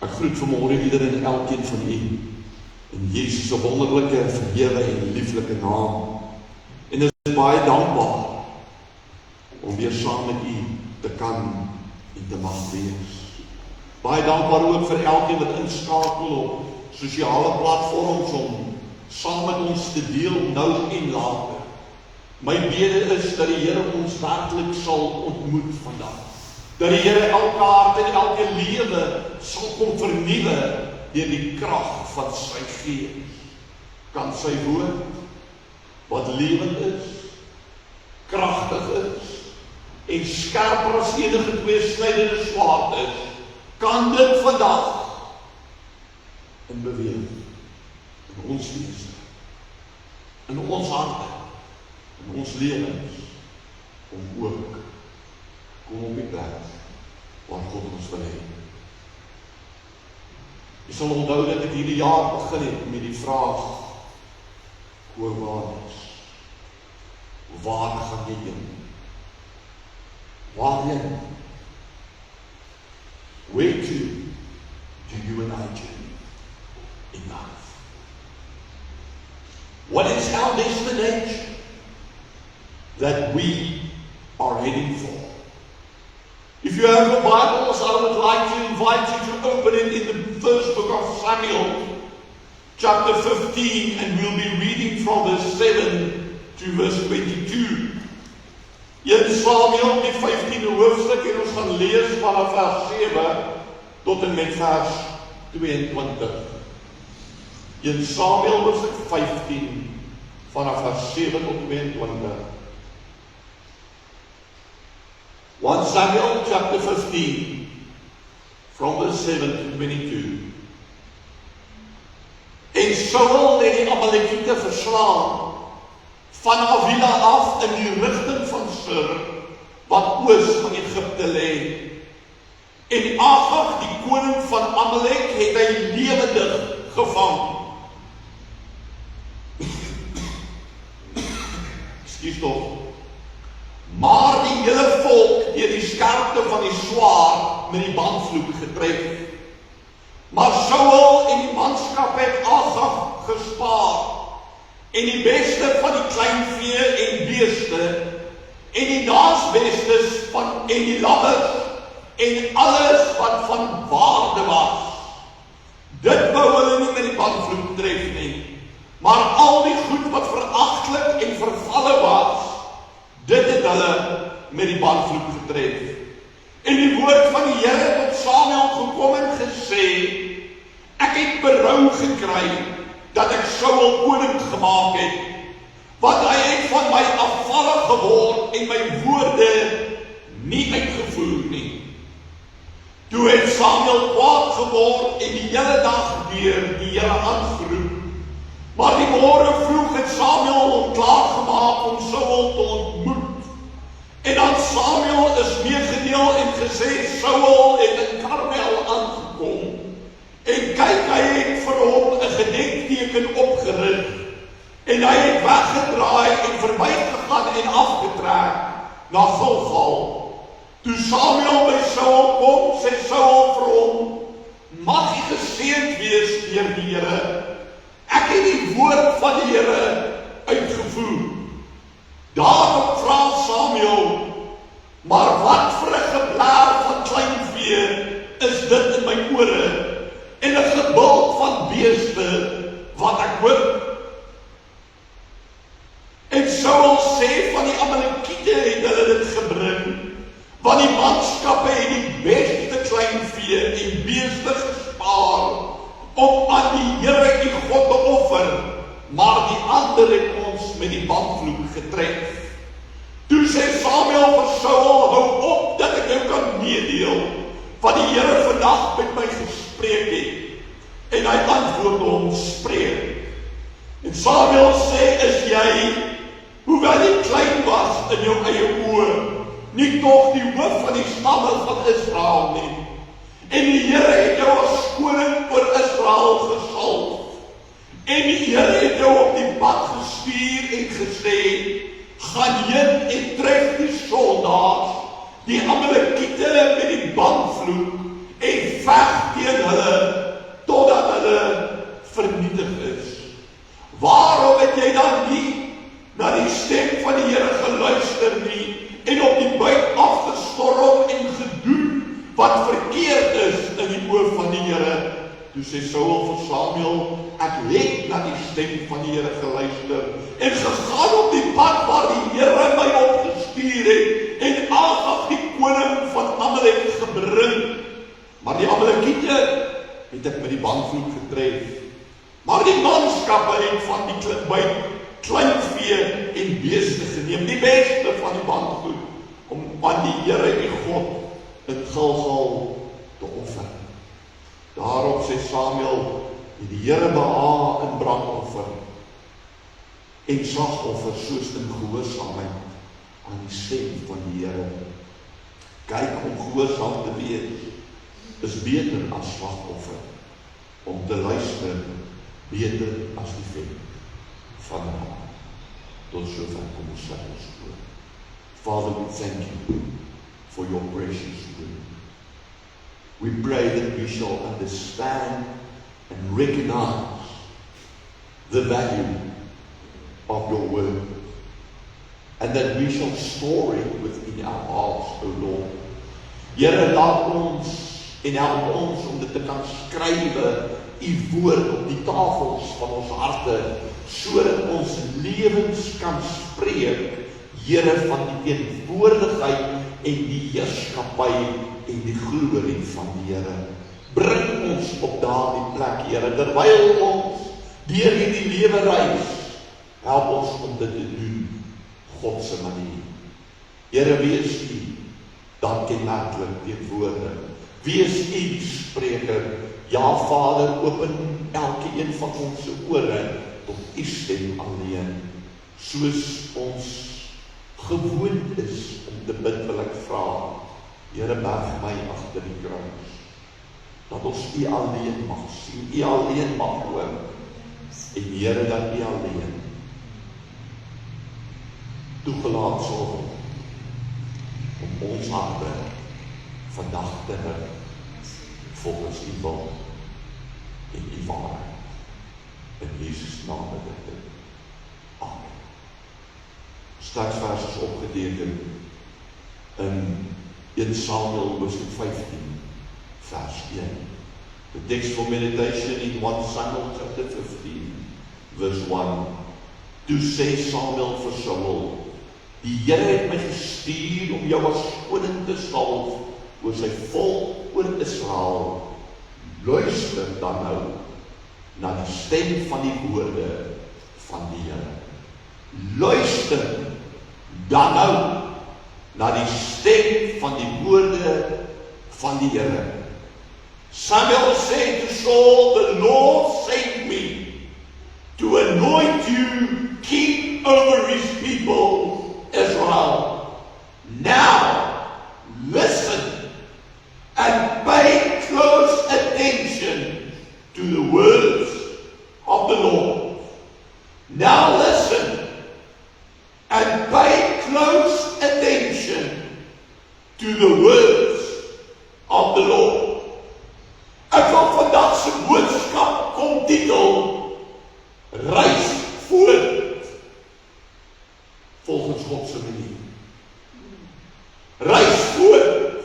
Ek groet vanmôre ieder en elkeen van u in Jesus se wonderlike, verhewe en lieflike naam. En ek is baie dankbaar om weer saam met u te kan en te mag wees. Baie dankbaar ook vir elkeen wat inskakel op sosiale platforms om saam met ons te deel nou en later. My bede is dat die Here ons werklik sal ontmoet vandag. Dat die Here elke hart en elke lewe sal kom vernuwe deur die krag van sy Gees. Kan sy woord, wat lewend is, kragtig is, en skerper as enige tweesnydende swaard is, kan dit vandag in beweging, in ons wese, in ons harte, in ons lewens, om ook kom op die plek waar God ons wil hê. Jy sal onthou dat ek hierdie jaar begin het met die vraag oor waar gaan jy heen? Waarheen? Where to do you and I journey in life? What is our destination that we are heading for? If you have your Bibles, I would like to invite you to open it in the first book of Samuel, chapter 15, and we'll be reading from verse 7 to verse 22. In Samuel, die 15e hoofstuk, en ons gaan lees vanaf vers 7 tot en met vers 22. In Samuel hoofstuk 15, vanaf vers 7 tot 22. 1 Samuel chapter 15, from verse 7 to 22. En Saul het die Amalekiete verslaan, van Havila af in die rigting van Sur, wat oos van Egipte lê. En Agag, die koning van Amalek, het hy lewendig gevang. Ekskuus tog. Maar die hele volk deur die skerpte van die swaard met die bandvloek getref. Maar Saul en die manskap het Agag gespaar, en die beste van die kleinvee en beeste, en die naasbestes en die lammes, en alles wat van waarde was. Dit wou hulle nie met die bandvloek tref nie, maar al die goed wat veragtelik en vervalle was, dit het hulle met die bandvloek getref. En die woord van die Here tot Samuel gekom en gesê, ek het berou gekry, dat ek Saul koning gemaak het, want hy het van my afvallig geword en my woorde nie uitgevoer nie. Toe het Samuel kwaad geword en die hele dag deur die Here aangeroep. Maar die môre vroeg het Samuel hom klaargemaak om Saul te ontmoet. En dan Samuel is meegedeel en gesê, Saul het in Karmel aangekom. En kyk, hy het vir hom 'n gedenkteken opgerig, en hy het weggedraai en verbygegaan en afgetrek na Gilgal. Toe Samuel by Saul kom, sê Saul vir hom, mag jy geseënd wees deur die Here. Ek het die woord van die Here uitgevoer. Daarop vra Samuel, maar wat vir 'n geblaar van kleinvee is dit in my ore? En 'n gebulk van beeste wat ek hoor. En Saul sê van die Amalekiete het hulle dit gebring, want die manskappe het die beste kleinvee en beeste gespaar om aan die Here die God te offer, maar die ander het ons met die bandvloek getref. Toe sê Samuel vir Saul, hou op dat ek jou kan meedeel, wat die Here vandag met my gespreek het. En hy antwoord hom, spreek. En Samuel sê, is jy, hoewel jy klein was in jou eie oë, nie tog die hoof van die stamme van Israel nie. En die Here het jou as koning oor Israel gesalf. En die Here het jou op die pad gestuur en gesê, gaan heen en tref die soldaat, die Amalekiete met die bandvloek, en veg teen hulle, wat verkeerd is in die oë van die Here. Toe sê Saul vir Samuel, ek het na die stem van die Here geluister en gegaan op die pad waar die Here my opgestuur het en Agag die koning van Amalek gebring. Maar die Amalekiete het ek met die bandvloek getref. Maar die manskappe het van die kleinvee en beeste geneem, die beste van die bandvloek, om aan die Here die God in Gilgal te offer. Daarop sê Samuel, die Here behaag in brandoffer en slagoffer soos in gehoorsaamheid aan die stem van die Here. Kyk, om gehoorsaam te wees is beter as slagoffer, om te luister beter as die vet van haar. Tot sover kom ons sluit ons oor. Father, we thank you for your precious word. We pray that we shall understand and recognize the value of your word, and that we shall store it within our hearts, O Lord. Here, laat ons en help ons om dit te kan skrywe, u woord op die tafels van ons harte, sodat ons lewens kan spreek, Here, van die teenwoordigheid en die heerskappy en die glorie van die Here. Bring ons op daardie plek, Here, terwyl ons deur hierdie lewe reis, help ons om dit te doen, God se manier. Here, wees u dan kenmerklik teenwoordig. Wees u spreker. Ja, Vader, open elkeen van ons ore tot u stem alleen, soos ons gewoond is om te bid, wil ek vra, Here, berg my agter die kruis, dat ons u alleen mag sien, u alleen mag hoor, en Here, dat u alleen toegelaat sal om ons harte vandag te rig volgens u wil en u waarheid. In Jesus naam bid ek. Amen. Teksvers is opgeteken in 1 Samuel hoofstuk 15 vers 1. The text for meditation in 1 Samuel chapter 15 verse 1. Toe sê Samuel vir Saul, die Here het my gestuur om jou as koning te salf oor sy volk oor Israel. Luister dan nou na die stem van die woorde van die Here. Luister dan nou na die stem van die woorde van die Here. Samuel said to Saul, the Lord sent me to anoint you king over his people, Israel. Now, listen and pay close attention to the words of the Lord. Now listen and pay close attention to the words of the Lord. Ek wil vandag se boodskap kom titel Reis voort volgens God se manier. Reis voort.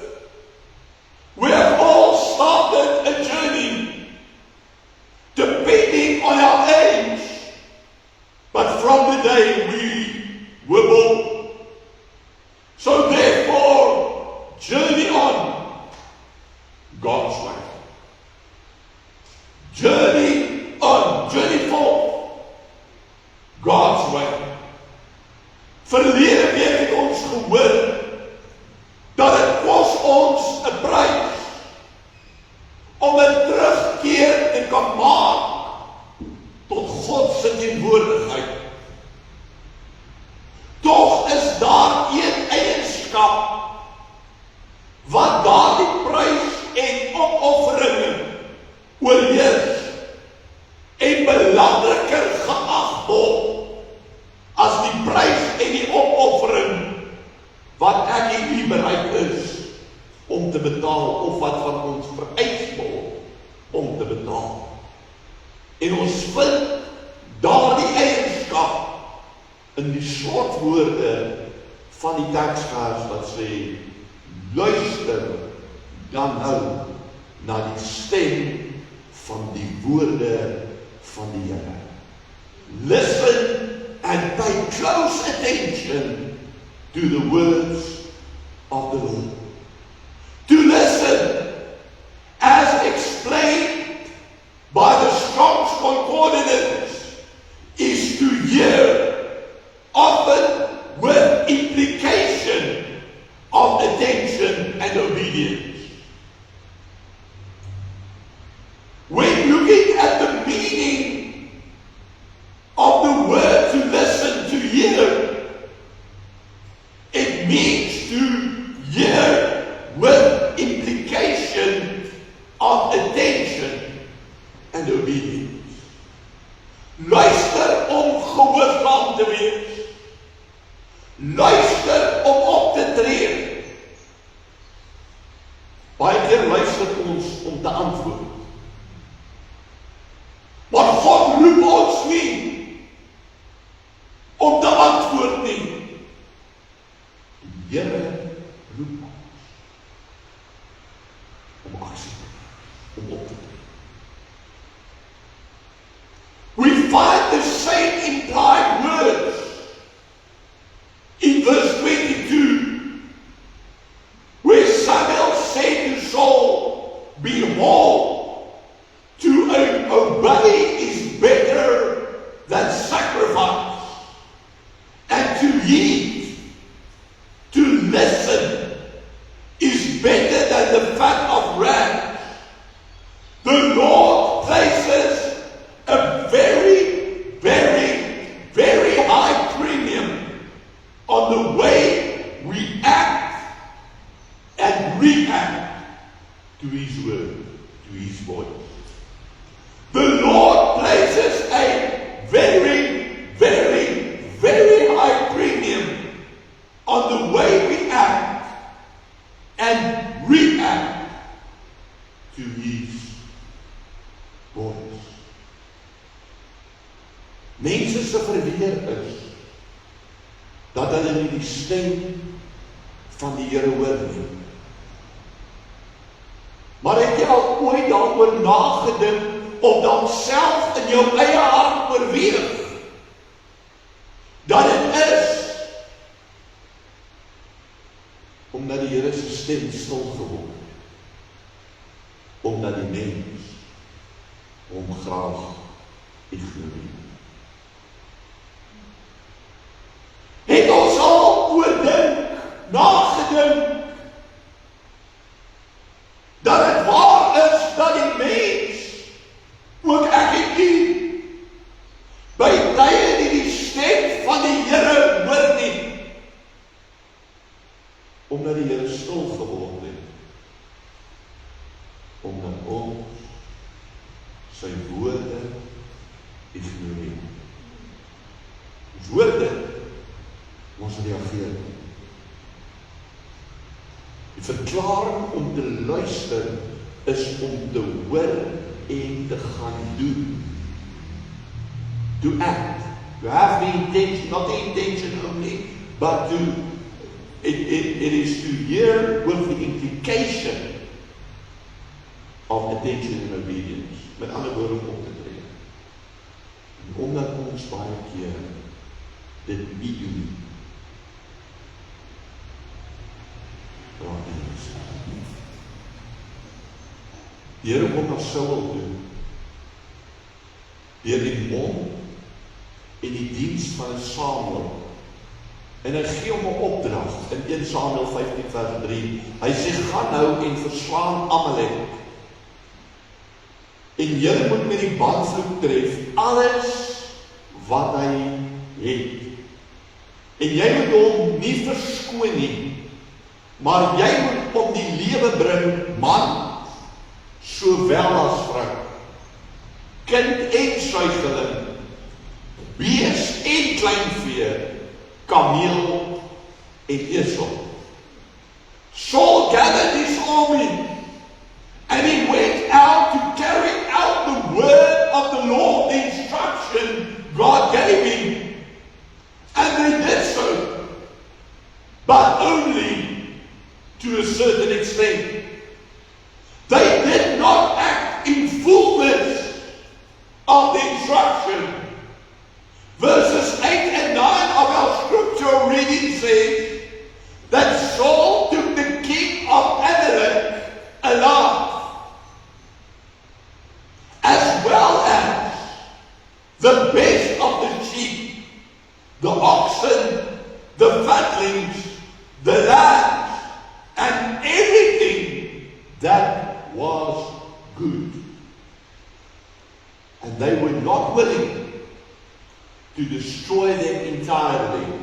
We have all started a journey depending on our age, but from the day we were born. So therefore, journey on God's way. Journey on, journey forth God's way. Verlede week het ons gehoor dat het kos ons 'n prys om 'n terugkeer te kan maak tot God se teenwoordigheid. Tog is daar een eienskap wat daardie prys en opofferinge oorheers en belangriker geag word as die prys en die opoffering wat ek en u bereid is om te betaal, of wat van ons vereis word om te betaal. En ons vind daardie eienskap in die slotwoorde van die teksvers wat sê, luister dan nou na die stem van die woorde van die Here. Listen and pay close attention to the words of the Lord. To listen, as explained by the Strong's Concordance, is to hear, often with implication of attention and obedience. When looking at the meaning of the word to listen, to hear, it means to hear with implication of attention and obedience. Luister om gehoorsaam te wees. Luister om op te tree. Baie keer luister ons om te antwoord. Maar God roep ons nie om te antwoord nie. Die Here roep ons om aksie, om op te tree. We find the same implied words in verse 22, where Samuel said to Saul, "Behold, to obey is better than sacrifice, and to heed, to listen, is better than the fat of rams." The Lord places a very, very, very high premium on the way we act and react to His word, to His voice. The Lord places a very, very, very high premium on the way we act and react to His voice. Mense se verweer is dat hulle nie die stem van die Here hoor nie. Maar het jy al ooit daaroor nagedink of dan self in jou eie hart oorweeg dat dit is omdat die Here se stem stil geword het, omdat die mens hom graag ignoreer. Het ons al oordink, nagedink, dat het waar is dat die mens, ook ek en u, by tye nie die stem van die Here hoor nie, omdat die Here stil geword het, omdat ons sy woorde ignoreer. Woorde, ons reageer. Die verklaring om te luister is om te hoor en te gaan doen. To act. To have the intention, not the intention only, but it is to hear with the implication of attention and obedience. Met ander woorde om op te tree. En omdat ons baie keer dit nie doen, die Here kom na Saul toe, deur die mond en die diens van Samuel, en hy gee hom 'n opdrag in 1 Samuel 15 vers 3. Hy sê, gaan nou en verslaan Amalek, en julle moet met die bandvloek tref alles wat hy het, en jy moet hom nie verskoon nie, maar jy moet om die lewe bring, man, sowel as vrou, kind en suigeling, bees en kleinvee, kameel en esel. Saul gathered his army, and he went out to carry out the word of the Lord, the instruction God gave him, and they did so, but only to a certain extent. that was good. And they were not willing to destroy them entirely,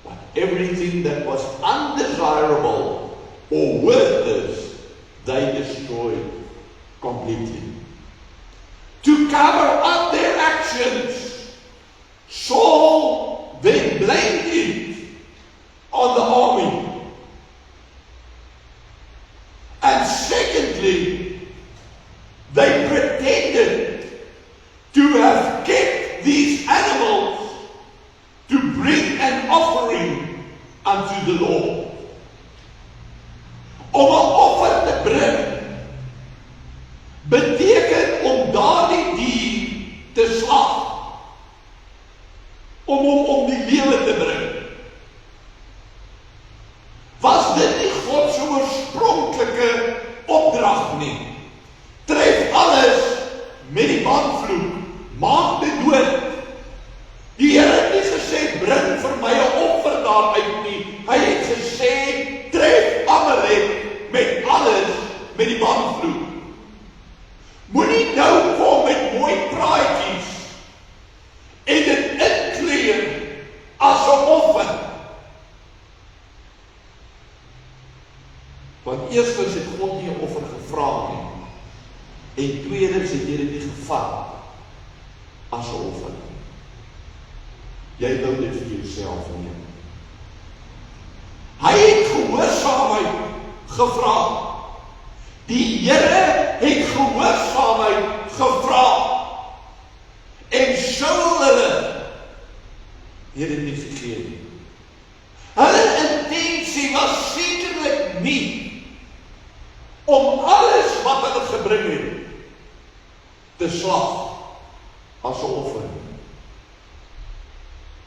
but everything that was undesirable or worthless, they destroyed completely. To cover up their actions, Saul then blamed it on the army. And secondly, they pretended to have kept these animals to bring an offering unto the Lord. Om 'n offer te bring beteken om daardie dier te slag, om hom om die lewe te bring. Was dit nie God se oorspronklike opdrag nie? Tref alles met die bandvloek, maak dit dood. Die Here het nie gesê, bring vir my 'n offer daaruit nie. Hy het gesê, tref Amalek met alles met die bandvloek. Moenie nou kom met mooi praatjies en dit inkleer as 'n offer. Want eerstens het God nie 'n offer gevra nie. En tweedens het jy dit nie gevat as 'n offer. Jy wou dit vir jouself neem. Hy het gehoorsaamheid gevra. Die Here het gehoorsaamheid gevra. En Saul hulle het dit nie gegee nie. Hulle intensie was sekerlik nie om alles wat hulle gebring het te slag as 'n offer.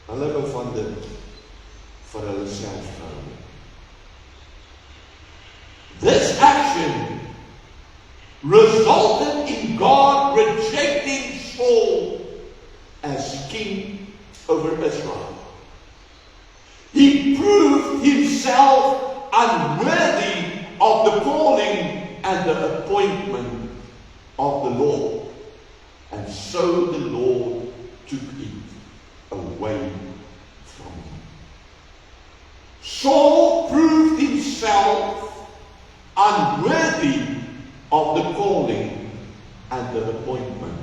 Hulle wou van dit vir hulle self hou. This action resulted in God rejecting Saul as king over Israel. He proved himself unworthy of the calling and the appointment of the Lord. And so the Lord took it away from him. Saul proved himself unworthy of the calling and the appointment.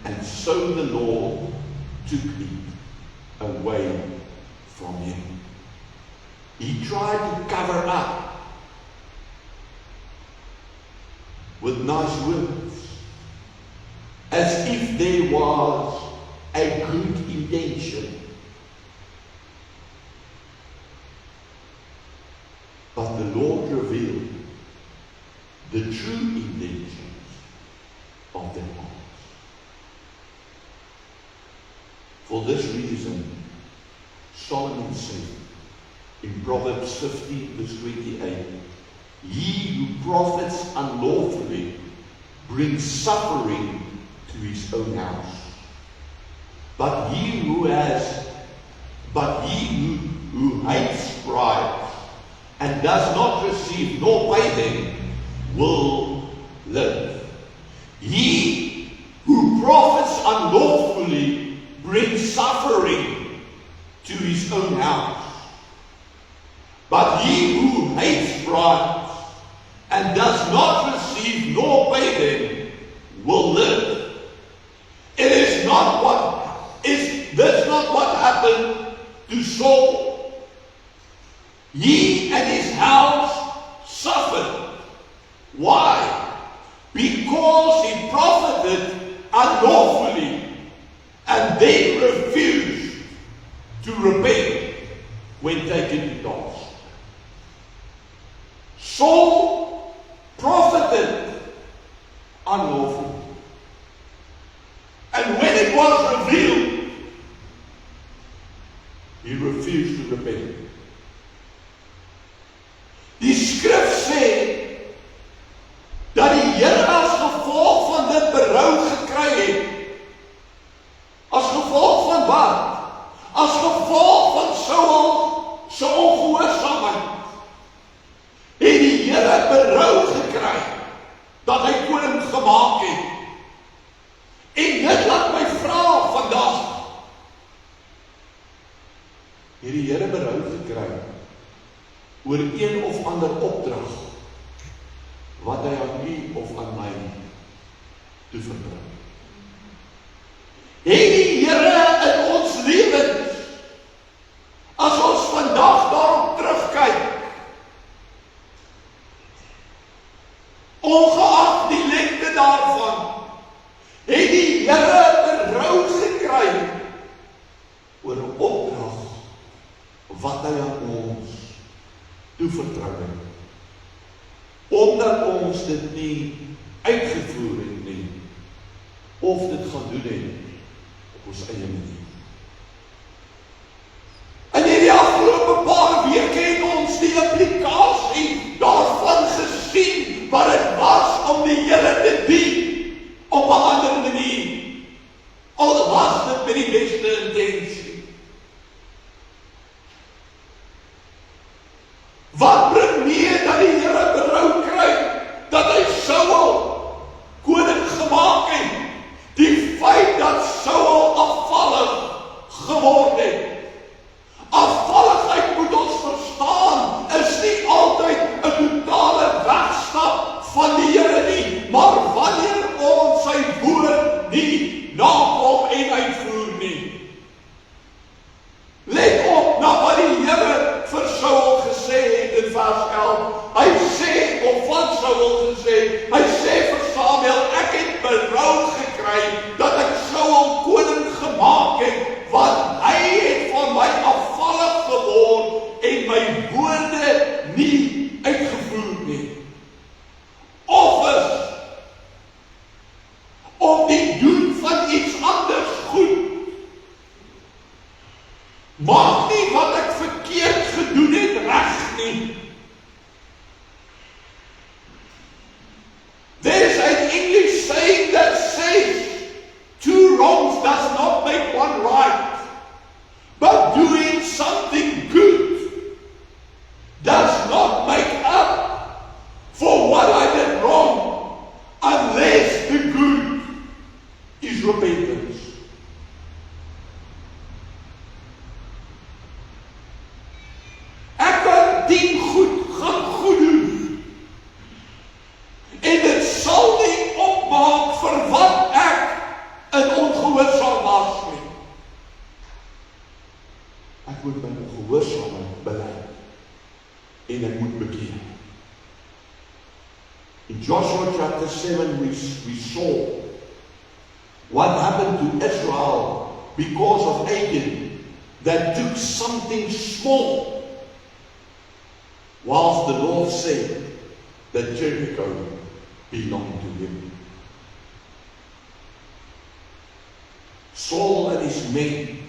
And so the Lord took it away from him. He tried to cover up with nice words, as if there was a good intention. But the Lord revealed the true intentions of their hearts. For this reason, Solomon said in Proverbs 15 verse 28, he who profits unlawfully brings suffering to his own house. But he who hates bribes and does not receive nor pay them will live. He who profits unlawfully brings suffering to his own house. But he who hates bribes and does not receive nor pay them will live. Is this not what happened to Saul? He and his house suffered. Why? Because he profited unlawfully and then refused to repent when taken to task. Saul profited unlawfully. And when it was revealed, he refused to repent. Die skrif sê dat die Here as gevolg van dit berou gekry het. As gevolg van wat? As gevolg van Saul se ongehoorsaamheid. Het die Here berou gekry oor een of ander opdrag wat hy aan u of aan my toevertrou. Het die Here in ons lewens, as ons vandag daarop terugkyk, ongeag die lengte daarvan, het die Here berou gekry oor 'n opdrag wat hy aan ons toevertrou het. Omdat ons dit nie uitgevoer het nie, of dit gaan doen het op ons eie manier. In hierdie afgelope paar weke het ons die implikasie daarvan gesien wat dit was om die Here te dien op 'n ander manier. Al was dit met die beste intensie. Wat bring mee dat die Here berou kry dat hy Saul koning gemaak het? Die feit dat Saul afvallig geword het. Afvalligheid, moet ons verstaan, is nie altyd 'n totale wegstap van die Here nie, maar wanneer ons sy woord nie nakom en uitvoer nie. Let op na wat die Here vir Saul gesê het in vers 11. Hy sê, of van Saul gesê, hy sê vir Samuel, ek het berou gekry dat ek Saul koning gemaak het, want hy het van my afvallig geword en my woorde nie uitgevoer nie. Offers om die doen van iets anders goed. Maak nie wat ek verkeerd gedoen het reg nie. There's an English saying that says, two wrongs does not make one right, but doing something good does not make up for what I did wrong, unless the good is repentance. Ek kan dien gaan goed doen, en dit sal nie opmaak vir wat ek in ongehoorsaam was nie. Ek moet my ongehoorsaamheid bely, en ek moet bekeer. In Joshua chapter 7 we saw what happened to Israel because of Achan that took something small, whilst the Lord said that Jericho belonged to him. Saul and his men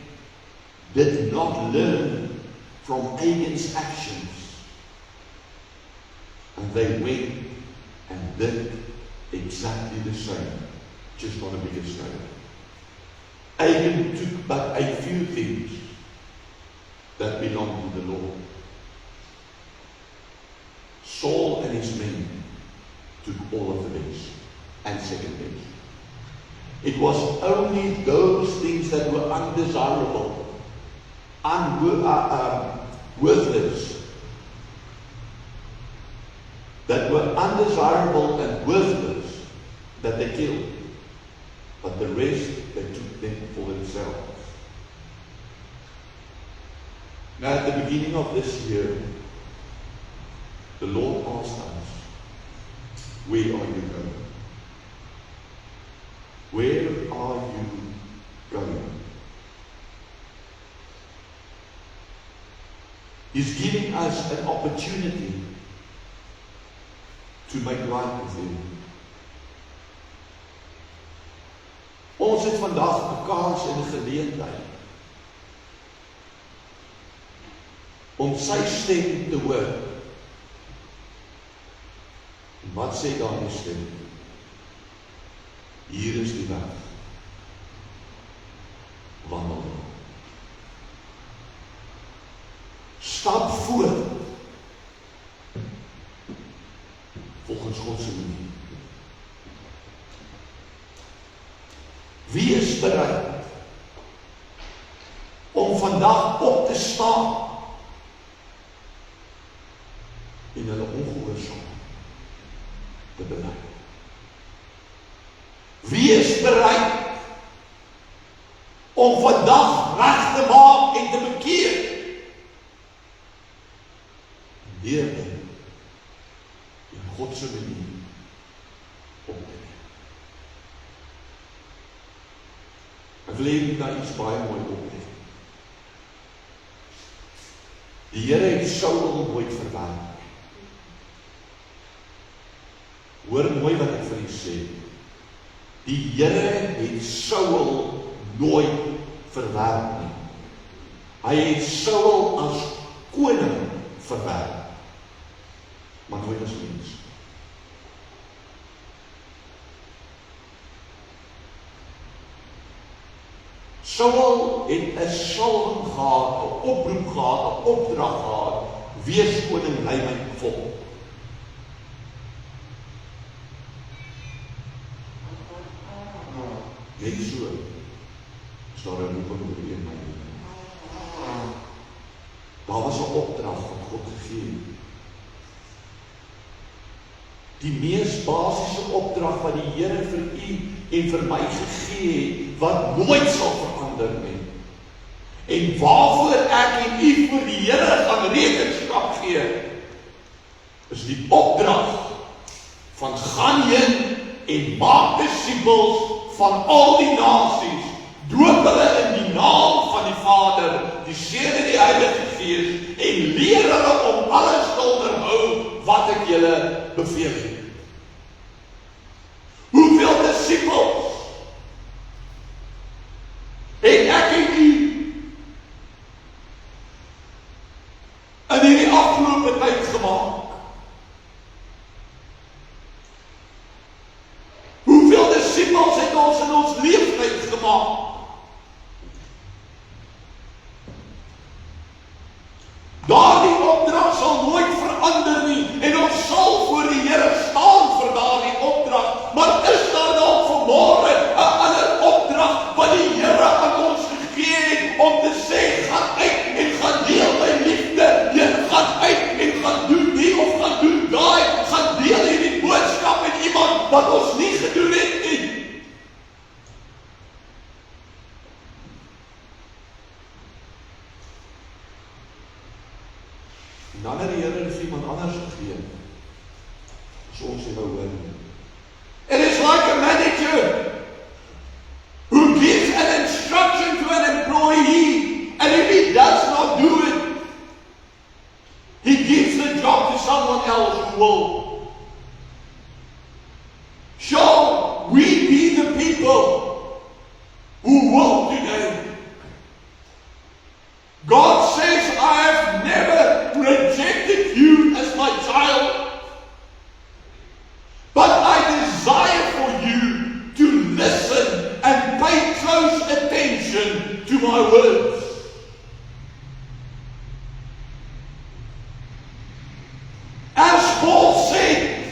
did not learn from Achan's actions, and they went and did exactly the same, just on a bigger scale. Achan took but a few things that belonged to the Lord. Saul and his men took all of the best and second best. It was only those things that were undesirable, worthless, that were undesirable and worthless, that they killed. But the rest, they took them for themselves. Now at the beginning of this year, the Lord asked us, where are you going? Where are you going? He's giving us an opportunity to make right with him. Ons het vandag 'n kans en 'n geleentheid om sy stem te hoor. En wat sê daardie stem? Hier is die weg. Wandel. Stap voort. Volgens God se manier. Wie is bereid om vandag op te staan te bely. Wees bereid om vandag reg te maak en te bekeer. Deur in God se manier op te neem. Ek wil hier na iets baie mooi opneem. Die Here het Saul nooit verwerp. Hoor mooi wat ek vir u sê. Die Here het Saul nooit verwerp nie. Hy het Saul as koning verwerp. Maar nooit as mens. Saul het 'n salwing gehad, 'n oproep gehad, 'n opdrag gehad, wees koning, lei my volk. Net so is daar 'n roeping oor u en my lewe. Daar was 'n opdrag wat God gegee het. Die mees basiese opdrag wat die Here vir u en vir my gegee het, wat nooit sal verander nie. En waarvoor ek en u voor die Here gaan rekenskap gee, is die opdrag van gaan heen en maak disippels van al die nasies, doop hulle in die naam van die Vader, die Seun en die Heilige Gees, en leer hulle om alles te onderhou wat ek julle beveel het. Hoeveel disippels het ek en u in hierdie afgelope tyd gemaak? Hoeveel disippels het ons in ons leeftyd gemaak? Daardie opdrag sal nooit verander nie, en ons sal voor die Here staan vir daardie opdrag, maar is daar dalk vanmôre 'n ander opdrag wat die Here aan ons gegee het om te sê, gaan uit en gaan deel my liefde, jy gaan uit en gaan doen die of gaan doen daai, gaan deel hierdie boodskap met iemand wat ons nie gedoen het nie. En dan het die Here vir iemand anders gegee, as ons nie wou hoor nie. It is like a manager who gives an instruction to an employee, and if he does not do it, he gives the job to someone else who will. Shall we be the people who will today? God says, I have never rejected you as my child, but I desire for you to listen and pay close attention to my words. As Paul said,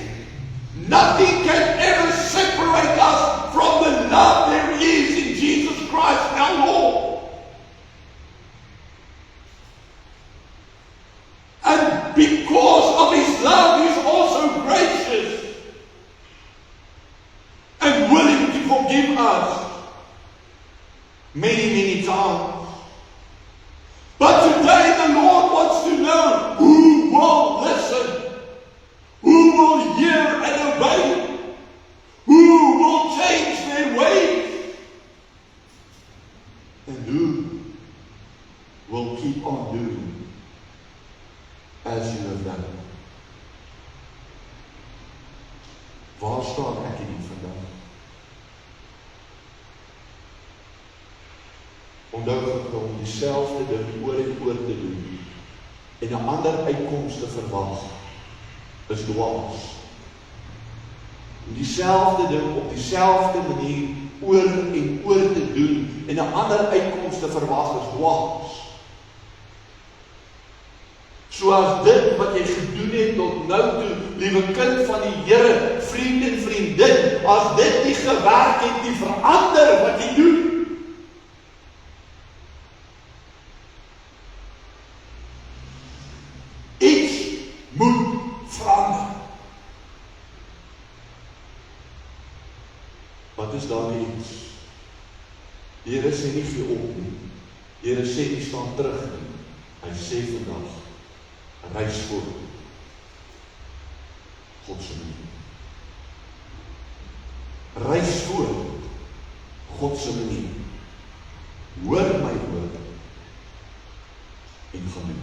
nothing can ever separate us from the love there is in Jesus Christ our Lord. And because of his love, he is also gracious and willing to forgive us many, many times. But today the Lord wants to know who will listen, who will hear and obey, who will change their ways, and who will keep on doing as you have done. Waar staan ek en u vandag? Onthou om dieselfde ding oor en oor te doen en 'n ander uitkoms te verwag is dwaas. Om dieselfde ding op dieselfde manier oor en oor te doen en 'n ander uitkoms te verwag is dwaas. Soos dit wat jy gedoen het tot nou toe, liewe kind van die Here, vriend en vriendin, as dit nie gewerk het, nie verander wat jy doen. Iets moet verander. Wat is daar iets? Die Here sê nie gee op nie. Die Here sê nie staan terug nie. Hy sê vandag, reis voort. God se manier. Reis voort. God se manier. Hoor my woord en gaan doen.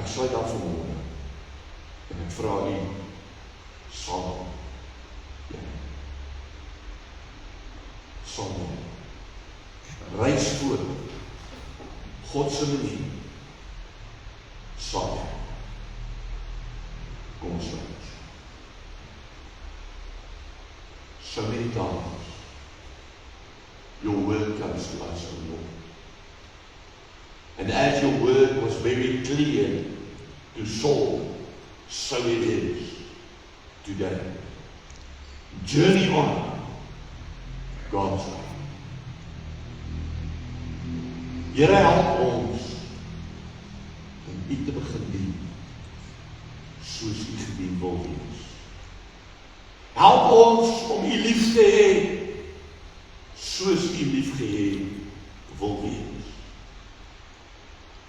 Ek sluit af vanmôre en ek vra u saam. Saam. Reis voort. God se manier. Saam. Kom ons sluit. So many times your word comes to us, O Lord. And as your word was very clear to Saul, so it is today. Journey on God's way. Here help ons om u te begin dien, soos u gedien wil wees. Help ons om u lief te hê, soos u lief gehê wil wees.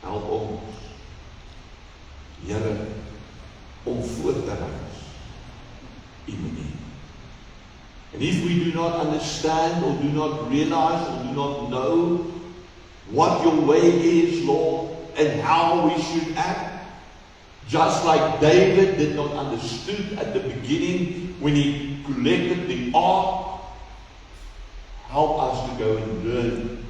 Help ons, Here, om voort te reis u manier. And if we do not understand or do not realize or do not know what your way is, Lord, and how we should act, just like David did not understood at the beginning when he collected the ark, help us to go and learn,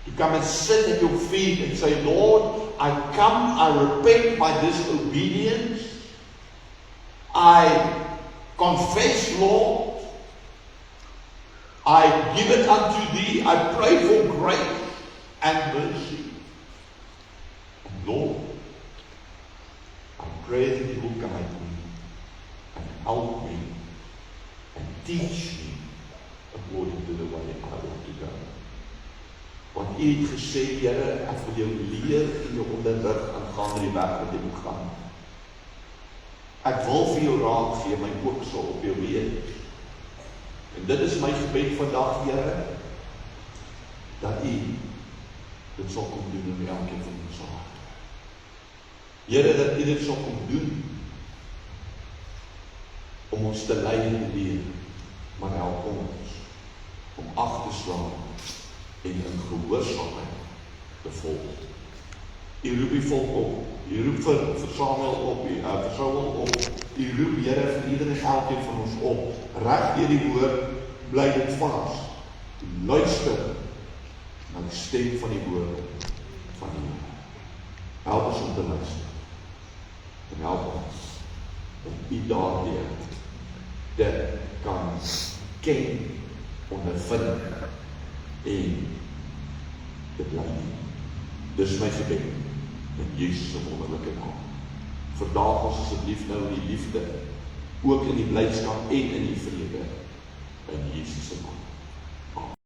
to come and sit at your feet and say, Lord, I come, I repent my disobedience, I confess, Lord, I give it unto thee, I pray for grace and mercy. And Lord, I pray that you will guide me and help me and teach me according to the way I ought to go. Want u het gesê, Here, ek wil jou leer en jou onderrig aangaan die weg wat jy moet gaan. Ek wil vir jou raad gee, my oog sal op jou wees. En dit is my gebed vandag, Here, dat u dit sal kom doen in elkeen van ons hart. Here, dat u dit sal kom doen om ons te lei en te leer, maar help ons om ag te slaan en in gehoorsaamheid te volg. U roep die volk op, u roep vir Samuel op, vir Saul op, u roep, Here, vir ieder en elkeen van ons op, reg deur die woord, bly dit vas, luister na die stem van die woord van die Here. Help ons om te luister, en help ons om u daardeur te kan ken, ondervind en te bly. Dis my gebed in Jesus se wonderlike naam. Verdaag ons asseblief nou in die liefde, ook in die blydskap en in die vrede in Jesus se naam.